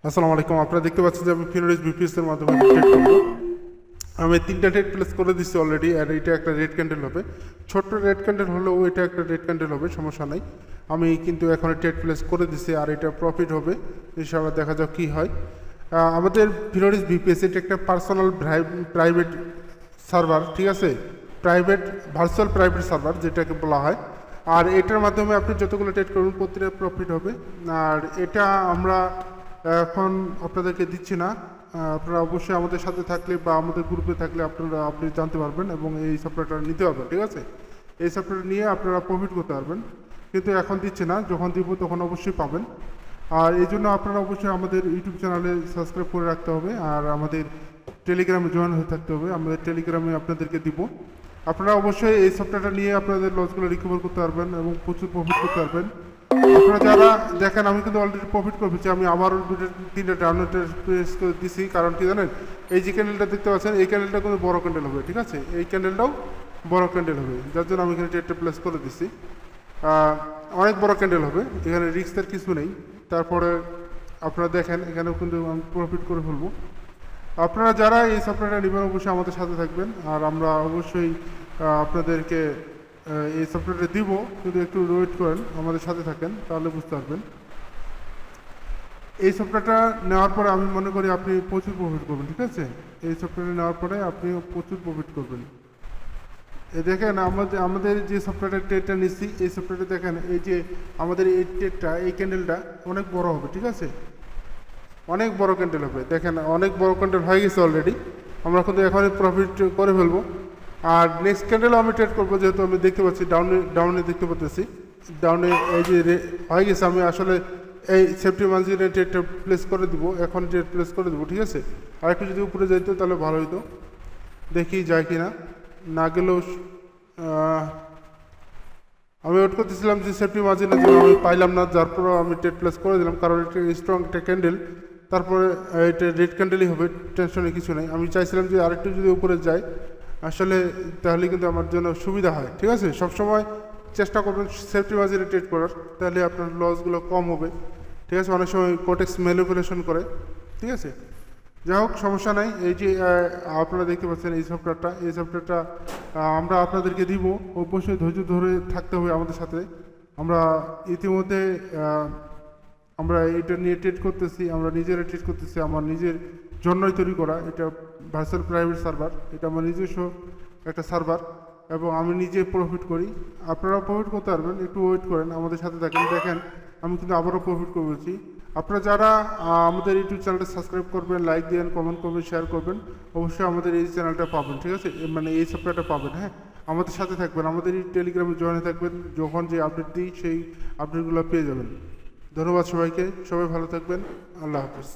আসসালামু আলাইকুম। আপনারা দেখতে পাচ্ছেন যে আমি ফিনোরিস বিপিএস এর মাধ্যমে ট্রেড করব। আমি 3টা ট্রেড প্লেস করে দিচ্ছি অলরেডি, আর এটা একটা রেড ক্যান্ডেল হবে। ছোট্ট রেড ক্যান্ডেল হলেও এটা একটা রেড ক্যান্ডেল হবে, সমস্যা নাই। আমি কিন্তু এখন ট্রেড প্লেস করে দিচ্ছি, আর এটা প্রফিট হবে ইনশাআল্লাহ। দেখা যাক কী হয়। আমাদের ফিনোরিস বিপিএস এটা একটা পার্সোনাল প্রাইভেট সার্ভার, ঠিক আছে, প্রাইভেট ভার্চুয়াল প্রাইভেট সার্ভার যেটাকে বলা হয়। আর এটার মাধ্যমে আপনি যতগুলো ট্রেড করবেন প্রতিটা প্রফিট হবে। আর এটা আমরা এখন আপনাদেরকে দিচ্ছি না। আপনারা অবশ্যই আমাদের সাথে থাকলে বা আমাদের গ্রুপে থাকলে আপনি জানতে পারবেন এবং এই সফটওয়্যারটা নিতে পারবেন, ঠিক আছে। এই সফটওয়্যার নিয়ে আপনারা প্রফিট করতে পারবেন, কিন্তু এখন দিচ্ছে না, যখন দিব তখন অবশ্যই পাবেন। আর এই জন্য আপনারা অবশ্যই আমাদের ইউটিউব চ্যানেলে সাবস্ক্রাইব করে রাখতে হবে, আর আমাদের টেলিগ্রামে জয়েন হয়ে থাকতে হবে। আমাদের টেলিগ্রামে আপনাদেরকে দিব। আপনারা অবশ্যই এই সফটওয়্যারটা নিয়ে আপনাদের লসগুলো রিকভার করতে পারবেন এবং প্রচুর প্রফিট করতে পারবেন। আপনারা যারা দেখেন, আমি কিন্তু অলরেডি প্রফিট করেছি। আমি আবারও 3টা ডাউনলোড প্রেস করে দিছি, কারণ কি জানেন, এই যে ক্যান্ডেলটা দেখতে পাচ্ছেন এই ক্যান্ডেলটা কিন্তু বড় ক্যান্ডেল হবে, ঠিক আছে। এই ক্যান্ডেলটাও বড় ক্যান্ডেল হবে, যার জন্য আমি এখানে ট্রেডটা প্লেস করে দিচ্ছি। অনেক বড় ক্যান্ডেল হবে, এখানে রিস্কের কিছু নেই। তারপরে আপনারা দেখেন এখানেও কিন্তু আমি প্রফিট করে ফেলবো। আপনারা যারা এই সফটওয়্যারটা নেবেন অবশ্যই আমাদের সাথে থাকবেন, আর আমরা অবশ্যই আপনাদেরকে এই সফটওয়্যারটা দিব, কিন্তু একটু ওয়েট করেন, আমাদের সাথে থাকেন, তাহলে বুঝতে পারবেন। এই সফটওয়্যারটা নেওয়ার পরে আমি মনে করি আপনি প্রচুর প্রফিট করবেন, ঠিক আছে। এই সফটওয়্যারটা নেওয়ার পরে আপনি প্রচুর প্রফিট করবেন। দেখেন আমাদের যে সফটওয়্যারটা ট্রেডটা নিচ্ছি, এই সফটওয়্যারটা দেখেন, এই যে আমাদের এই ট্রেডটা, এই ক্যান্ডেলটা অনেক বড় হবে, ঠিক আছে, অনেক বড় ক্যান্ডেল হবে। দেখেন অনেক বড় ক্যান্ডেল হয়ে গেছে অলরেডি, আমরা কিন্তু এখনই প্রফিট করে ফেলবো। আর নেক্সট ক্যান্ডেলও আমি ট্রেড করবো, যেহেতু আমি দেখতে পাচ্ছি ডাউনে দেখতে পাচ্ছি ডাউনে এই যে হয়ে গেছে। আমি আসলে এই সেফটি মার্জিনে ট্রেডটা প্লেস করে দিব, এখন ট্রেড প্লেস করে দেবো, ঠিক আছে। আর একটু যদি উপরে যাইতো তাহলে ভালো হইতো, দেখি যায় কি না। না গেলেও আমি ওয়েট করতেছিলাম যে সেফটি মার্জিনের জন্য, আমি পাইলাম না, যার পরও আমি ট্রেড প্লেস করে দিলাম, কারণ এটা স্ট্রং একটা ক্যান্ডেল। তারপরে এটা রেড ক্যান্ডেলই হবে, টেনশনে কিছু নেই। আমি চাইছিলাম যে আরেকটু যদি উপরে যায় আসলে, তাহলে কিন্তু আমার জন্য সুবিধা হয়, ঠিক আছে। সবসময় চেষ্টা করবেন সেফটি মার্জিনে ট্রেড করার, তাহলে আপনার লসগুলো কম হবে, ঠিক আছে। অনেক সময় কোটেক্স ম্যানিপুলেশন করে, ঠিক আছে। যাই হোক, সমস্যা নাই। এই যে আপনারা দেখতে পাচ্ছেন এই সফটওয়্যারটা আমরা আপনাদেরকে দিব। অবশ্যই ধৈর্য ধরে থাকতে হবে আমাদের সাথে। আমরা ইতিমধ্যে আমরা এটা নিয়ে ট্রেড করতেছি, আমরা নিজেরা ট্রেড করতেছি, আমার নিজের জন্যই তৈরি করা এটা ভার্চুয়াল প্রাইভেট সার্ভার। এটা আমার নিজস্ব একটা সার্ভার এবং আমি নিজে প্রফিট করি। আপনারাও প্রফিট করতে পারবেন, একটু ওয়েট করেন, আমাদের সাথে থাকেন। দেখেন আমি কিন্তু আবারও প্রফিট করেছি। আপনারা যারা আমাদের ইউটিউব চ্যানেলটা সাবস্ক্রাইব করবেন, লাইক দেবেন, কমেন্ট করবেন, শেয়ার করবেন, অবশ্যই আমাদের এই চ্যানেলটা পাবেন, ঠিক আছে, মানে এই সফটওয়্যারটা পাবেন। হ্যাঁ, আমাদের সাথে থাকবেন, আমাদের এই টেলিগ্রামে জয়েন থাকবেন, যখন যে আপডেট দিই সেই আপডেটগুলো পেয়ে যাবেন। ধন্যবাদ সবাইকে, সবাই ভালো থাকবেন, আল্লাহ হাফিজ।